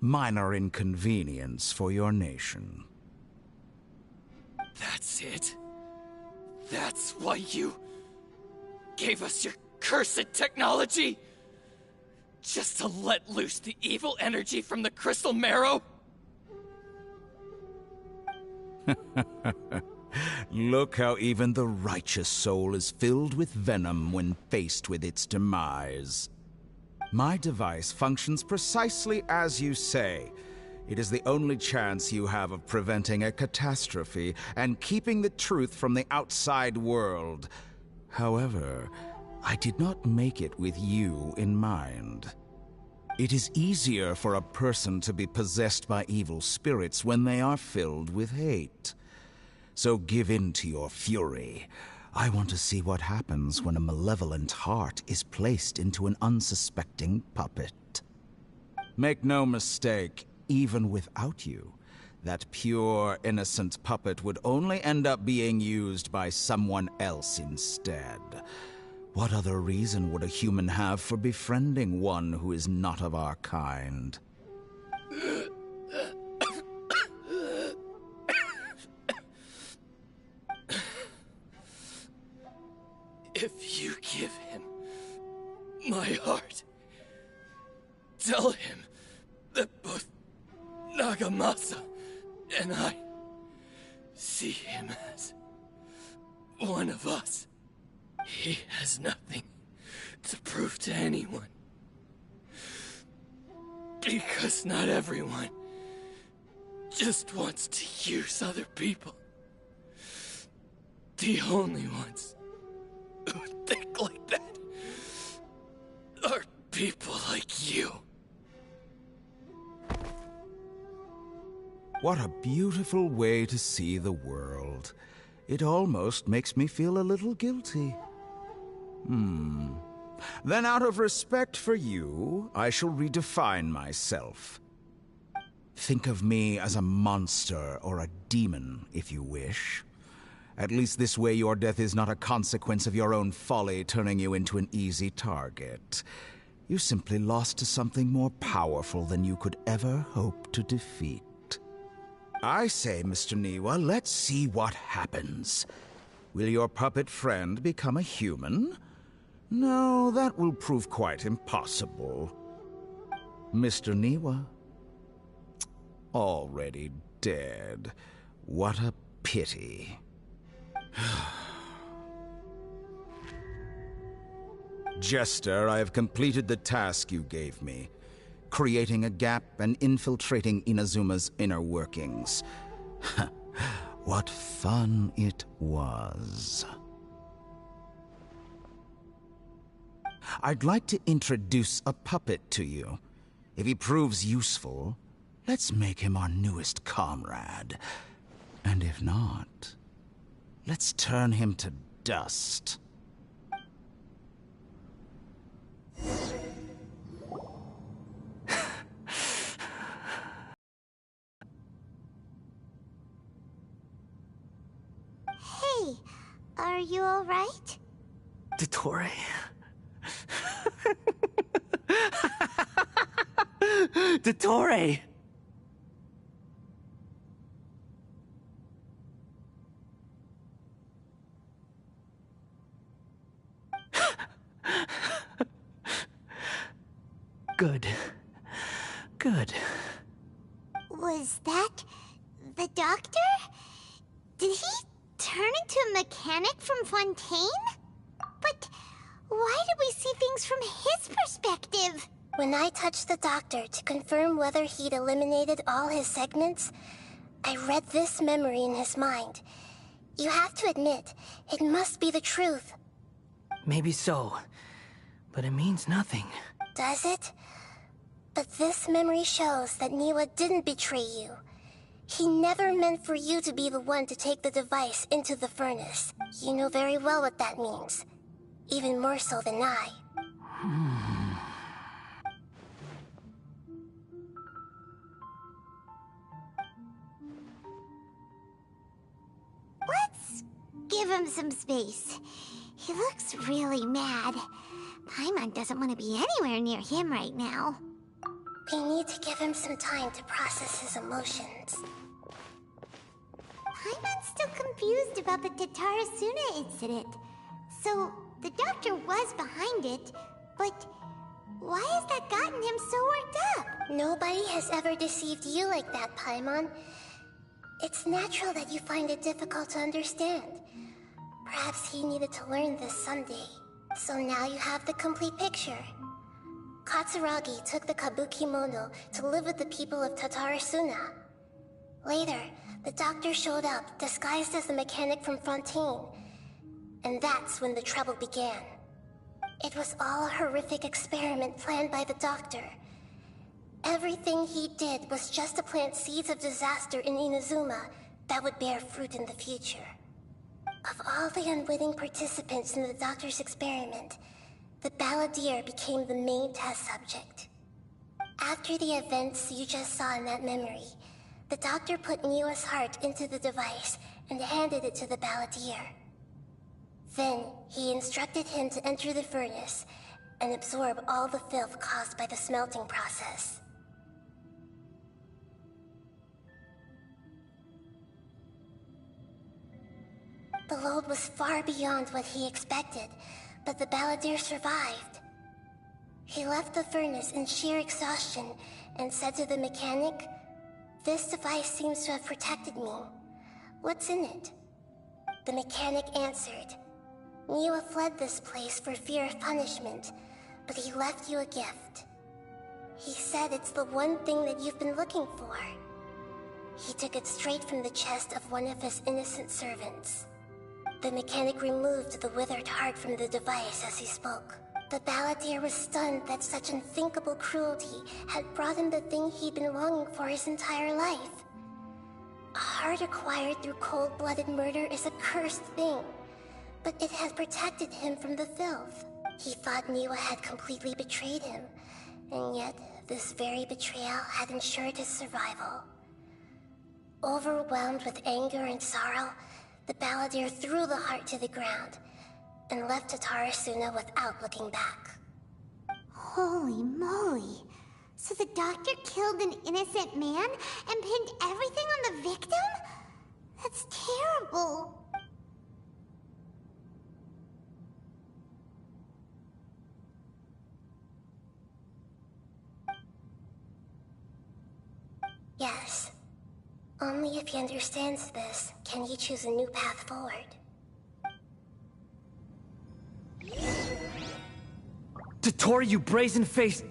minor inconvenience for your nation. That's it? That's why you gave us your cursed technology? Just to let loose the evil energy from the crystal marrow? Look how even the righteous soul is filled with venom when faced with its demise. My device functions precisely as you say. It is the only chance you have of preventing a catastrophe and keeping the truth from the outside world. However, I did not make it with you in mind. It is easier for a person to be possessed by evil spirits when they are filled with hate. So give in to your fury. I want to see what happens when a malevolent heart is placed into an unsuspecting puppet. Make no mistake, even without you, that pure, innocent puppet would only end up being used by someone else instead. What other reason would a human have for befriending one who is not of our kind? If you give him my heart, tell him that both Nagamasa and I see him as one of us. He has nothing to prove to anyone. Because not everyone just wants to use other people. The only ones who think like that are people like you. What a beautiful way to see the world. It almost makes me feel a little guilty. Then out of respect for you, I shall redefine myself. Think of me as a monster or a demon, if you wish. At least this way your death is not a consequence of your own folly turning you into an easy target. You simply lost to something more powerful than you could ever hope to defeat. I say, Mr. Niwa, let's see what happens. Will your puppet friend become a human? No, that will prove quite impossible. Mr. Niwa? Already dead. What a pity. Jester, I have completed the task you gave me. Creating a gap and infiltrating Inazuma's inner workings. What fun it was. I'd like to introduce a puppet to you. If he proves useful, let's make him our newest comrade. And if not, let's turn him to dust. Hey, are you alright? Dottore? Dottore! Good. Good. Was that the doctor? Did he turn into a mechanic from Fontaine? But why did we see things from his perspective? When I touched the doctor to confirm whether he'd eliminated all his segments, I read this memory in his mind. You have to admit, it must be the truth. Maybe so, but it means nothing. Does it? But this memory shows that Niwa didn't betray you. He never meant for you to be the one to take the device into the furnace. You know very well what that means. Even more so than I. Let's give him some space. He looks really mad. Paimon doesn't want to be anywhere near him right now. We need to give him some time to process his emotions. Paimon's still confused about the Tatarasuna incident. So, the doctor was behind it, but why has that gotten him so worked up? Nobody has ever deceived you like that, Paimon. It's natural that you find it difficult to understand. Perhaps he needed to learn this someday. So now you have the complete picture. Katsuragi took the kabuki mono to live with the people of Tatarasuna. Later, the doctor showed up, disguised as a mechanic from Fontaine. And that's when the trouble began. It was all a horrific experiment planned by the doctor. Everything he did was just to plant seeds of disaster in Inazuma that would bear fruit in the future. Of all the unwitting participants in the doctor's experiment, the balladeer became the main test subject. After the events you just saw in that memory, the doctor put Niwa's heart into the device and handed it to the balladeer. Then, he instructed him to enter the furnace and absorb all the filth caused by the smelting process. The load was far beyond what he expected, but the balladeer survived. He left the furnace in sheer exhaustion and said to the mechanic, "This device seems to have protected me. What's in it?" The mechanic answered, "Niwa fled this place for fear of punishment, but he left you a gift. He said it's the one thing that you've been looking for." He took it straight from the chest of one of his innocent servants. The mechanic removed the withered heart from the device as he spoke. The balladeer was stunned that such unthinkable cruelty had brought him the thing he'd been longing for his entire life. A heart acquired through cold-blooded murder is a cursed thing, but it had protected him from the filth. He thought Niwa had completely betrayed him, and yet this very betrayal had ensured his survival. Overwhelmed with anger and sorrow, the balladeer threw the heart to the ground and left Tatarasuna without looking back. Holy moly. So the doctor killed an innocent man and pinned everything on the victim? That's terrible. Yes. Only if he understands this can he choose a new path forward. Dottore, you brazen-faced...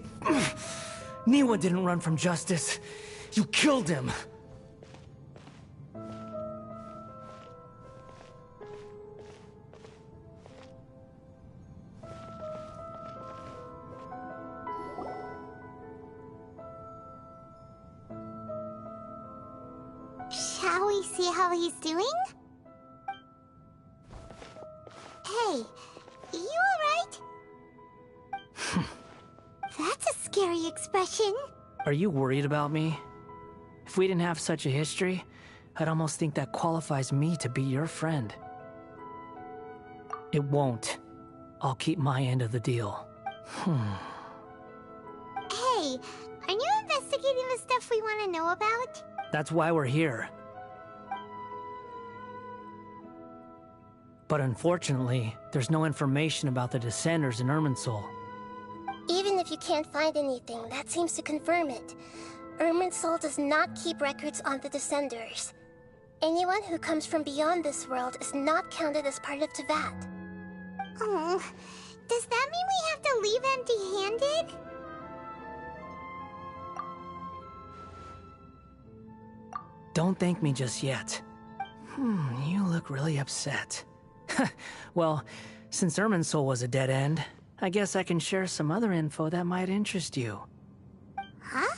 Niwa didn't run from justice. You killed him. Shall we see how he's doing? Hey, you alright? That's a scary expression. Are you worried about me? If we didn't have such a history, I'd almost think that qualifies me to be your friend. It won't. I'll keep my end of the deal. Hey, aren't you investigating the stuff we want to know about? That's why we're here. But unfortunately, there's no information about the Descenders in Irminsul. Even if you can't find anything, that seems to confirm it. Irminsul does not keep records on the Descenders. Anyone who comes from beyond this world is not counted as part of Tevat. Oh, does that mean we have to leave empty-handed? Don't thank me just yet. You look really upset. Well, since Irminsul was a dead end, I guess I can share some other info that might interest you. Huh?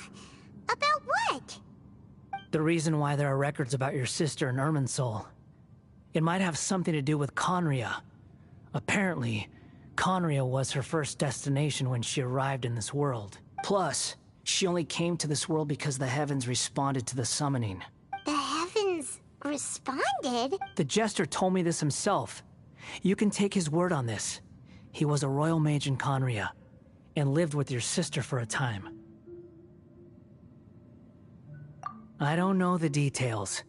About what? The reason why there are records about your sister in Irminsul. It might have something to do with Conria. Apparently, Conria was her first destination when she arrived in this world. Plus, she only came to this world because the heavens responded to the summoning. The heavens responded? The Jester told me this himself. You can take his word on this. He was a royal mage in Conria, and lived with your sister for a time. I don't know the details.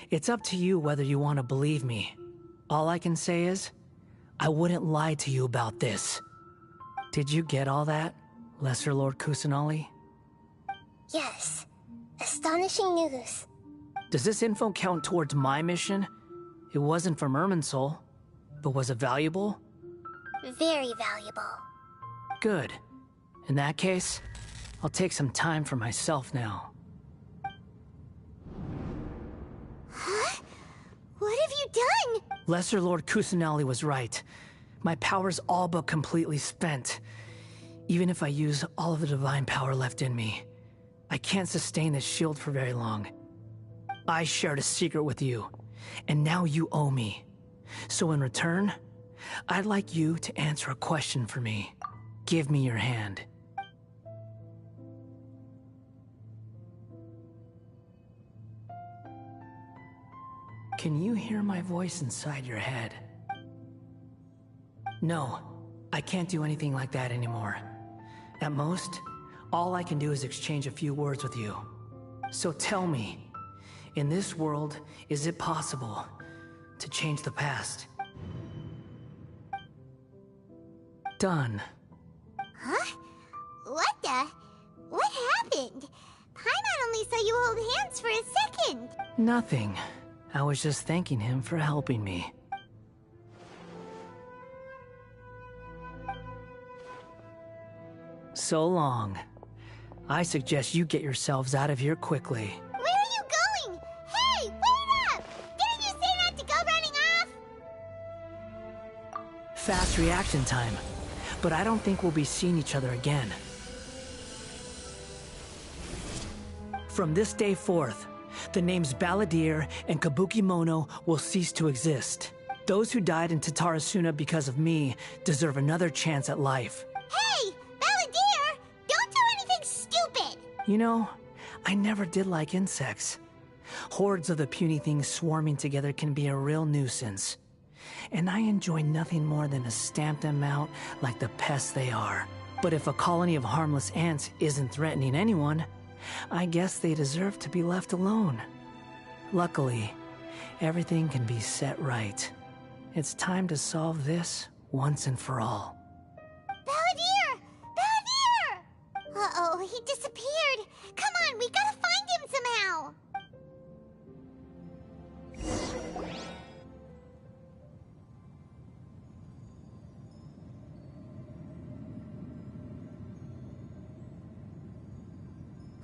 It's up to you whether you want to believe me. All I can say is, I wouldn't lie to you about this. Did you get all that, Lesser Lord Kusanali? Yes. Astonishing news. Does this info count towards my mission? It wasn't from Irminsul, but was it valuable? Very valuable. Good. In that case, I'll take some time for myself now. Huh? What have you done? Lesser Lord Kusanali was right. My power's all but completely spent. Even if I use all of the divine power left in me, I can't sustain this shield for very long. I shared a secret with you, and now you owe me. So in return, I'd like you to answer a question for me. Give me your hand. Can you hear my voice inside your head? No, I can't do anything like that anymore. At most, all I can do is exchange a few words with you. So tell me, in this world, is it possible to change the past? Done. Huh? What the? What happened? Paimon only saw you hold hands for a second. Nothing. I was just thanking him for helping me. So long. I suggest you get yourselves out of here quickly. Where are you going? Hey, wait up! Didn't you say not to go running off? Fast reaction time. But I don't think we'll be seeing each other again. From this day forth, the names Balladeer and Kabuki Mono will cease to exist. Those who died in Tatarasuna because of me deserve another chance at life. Hey, Balladeer! Don't do anything stupid! You know, I never did like insects. Hordes of the puny things swarming together can be a real nuisance. And I enjoy nothing more than to stamp them out like the pests they are. But if a colony of harmless ants isn't threatening anyone, I guess they deserve to be left alone. Luckily, everything can be set right. It's time to solve this once and for all. Balladeer! Balladeer! Uh-oh, he disappeared. Come on, we gotta find him somehow.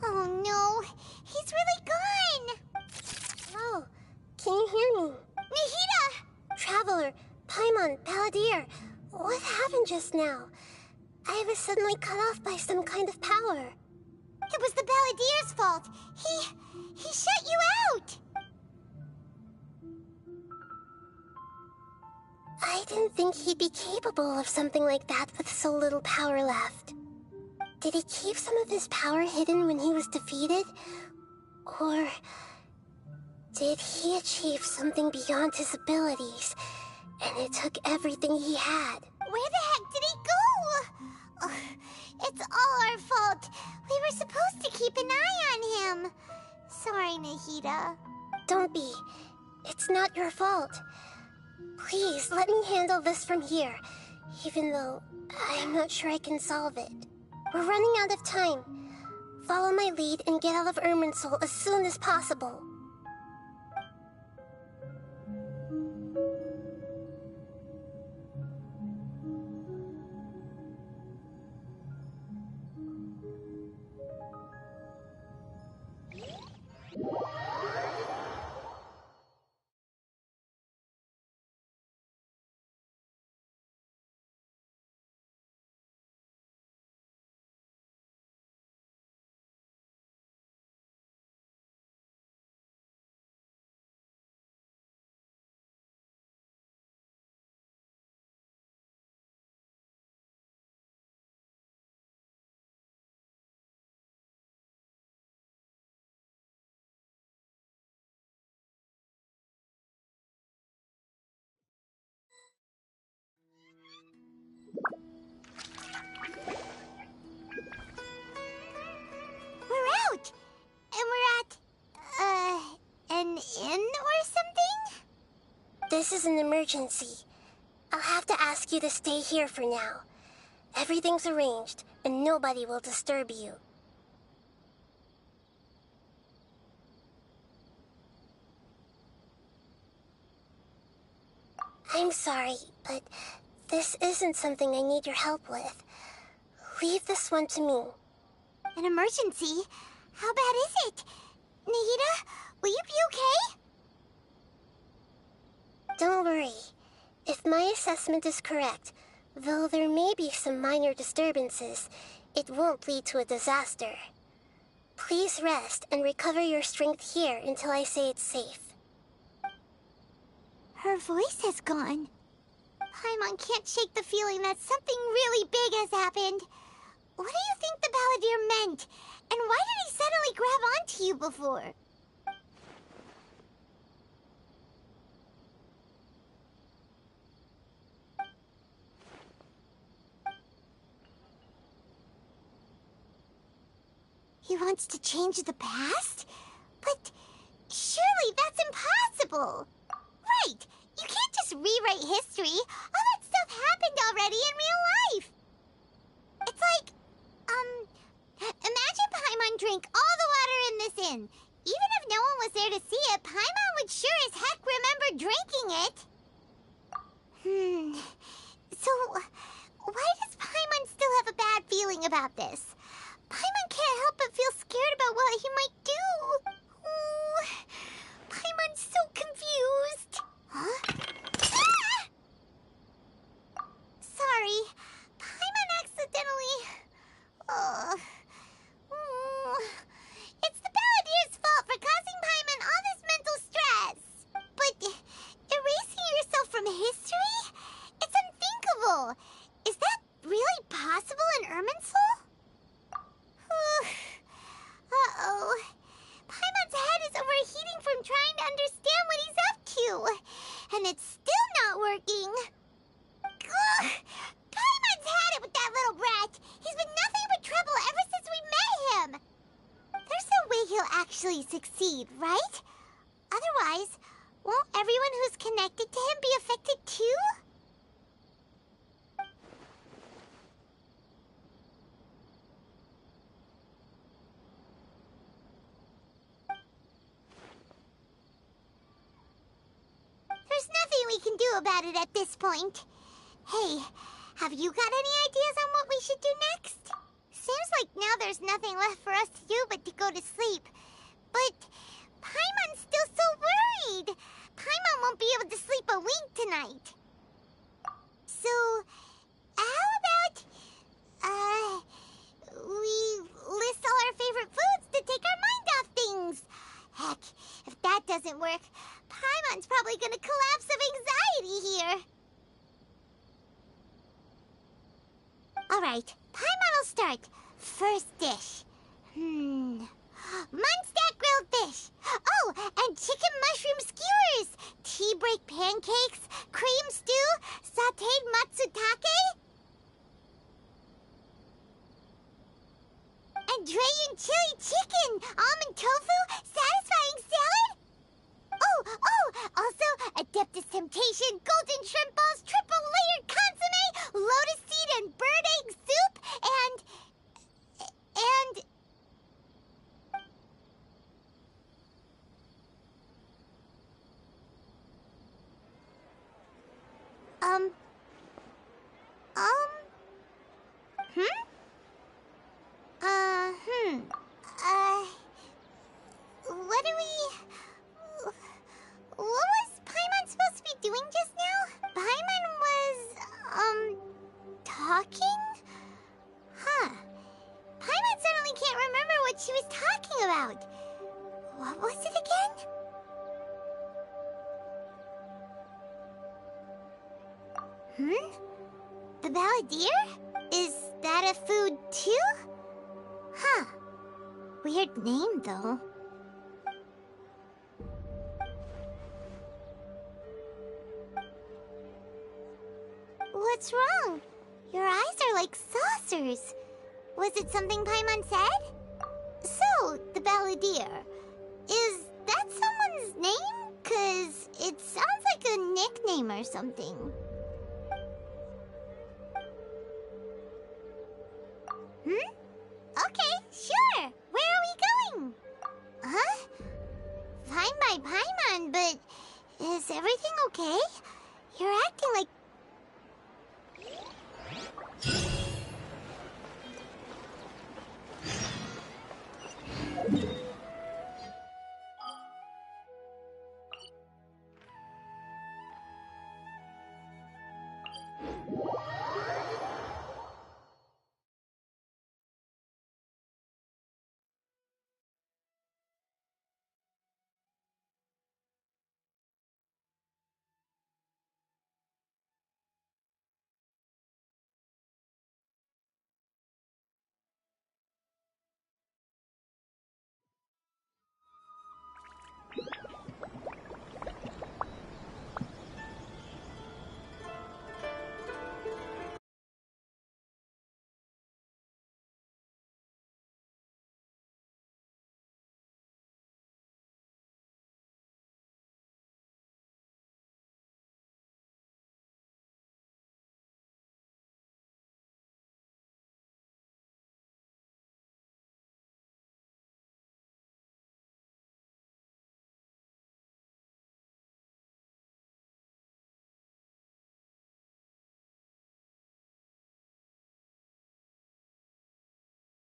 Oh no, he's really gone. Oh, can you hear me? Nahida! Traveler, Paimon, Balladeer, what happened just now? I was suddenly cut off by some kind of power. It was the Balladeer's fault. He shut you out. I didn't think he'd be capable of something like that with so little power left. Did he keep some of his power hidden when he was defeated? Or did he achieve something beyond his abilities, and it took everything he had? Where the heck did he go? Ugh, it's all our fault. We were supposed to keep an eye on him. Sorry, Nahida. Don't be. It's not your fault. Please, let me handle this from here, even though I'm not sure I can solve it. We're running out of time. Follow my lead and get out of Irminsul as soon as possible. We're out! And we're at, an inn or something? This is an emergency. I'll have to ask you to stay here for now. Everything's arranged, and nobody will disturb you. I'm sorry, but this isn't something I need your help with. Leave this one to me. An emergency? How bad is it? Nahida, will you be okay? Don't worry. If my assessment is correct, though there may be some minor disturbances, it won't lead to a disaster. Please rest and recover your strength here until I say it's safe. Her voice has gone. Paimon can't shake the feeling that something really big has happened. What do you think the Balladeer meant? And why did he suddenly grab onto you before? He wants to change the past? But surely that's impossible! Right! You can't just rewrite history! All that stuff happened already in real life! It's like, imagine Paimon drank all the water in this inn. Even if no one was there to see it, Paimon would sure as heck remember drinking it. So, why does Paimon still have a bad feeling about this? Paimon can't help but feel scared about what he might do. Ooh, Paimon's so confused. Huh? Ah! Sorry, Paimon accidentally... It's the Balladeer's fault for causing Paimon all this mental stress. But erasing yourself from history? It's unthinkable. Is that really possible in Irminsul? Uh-oh. Paimon's head is overheating for and it's still not working. Ugh! Paimon's had it with that little brat. He's been nothing but trouble ever since we met him. There's no way he'll actually succeed, right? Otherwise, won't everyone who's connected to him be affected too? There's nothing we can do about it at this point. Hey, have you got any ideas on what we should do next? Seems like now there's nothing left for us to do but to go to sleep. But Paimon's still so worried. Paimon won't be able to sleep a wink tonight. So, how about, we list all our favorite foods to take our mind off things? Heck, if that doesn't work, Paimon's probably gonna collapse of anxiety here. Alright, Paimon will start. First dish. Munstack grilled fish. Oh, and chicken mushroom skewers. Tea break pancakes. Cream stew. Sauteed matsutake. And Dragon chili chicken. Almond tofu. Satisfying salad. Also, Adeptus Temptation, golden shrimp balls, triple layered consomme, lotus seed and bird egg soup, and... What do we... What was Paimon supposed to be doing just now? Paimon was, talking? Huh. Paimon suddenly can't remember what she was talking about. What was it again? The balladeer? Is that a food too? Huh. Weird name, though. What's wrong? Your eyes are like saucers. Was it something Paimon said? So, the balladeer. Is that someone's name? 'Cause it sounds like a nickname or something. Okay, sure. Where are we going? Huh? Fine by Paimon, but is everything okay? You're acting like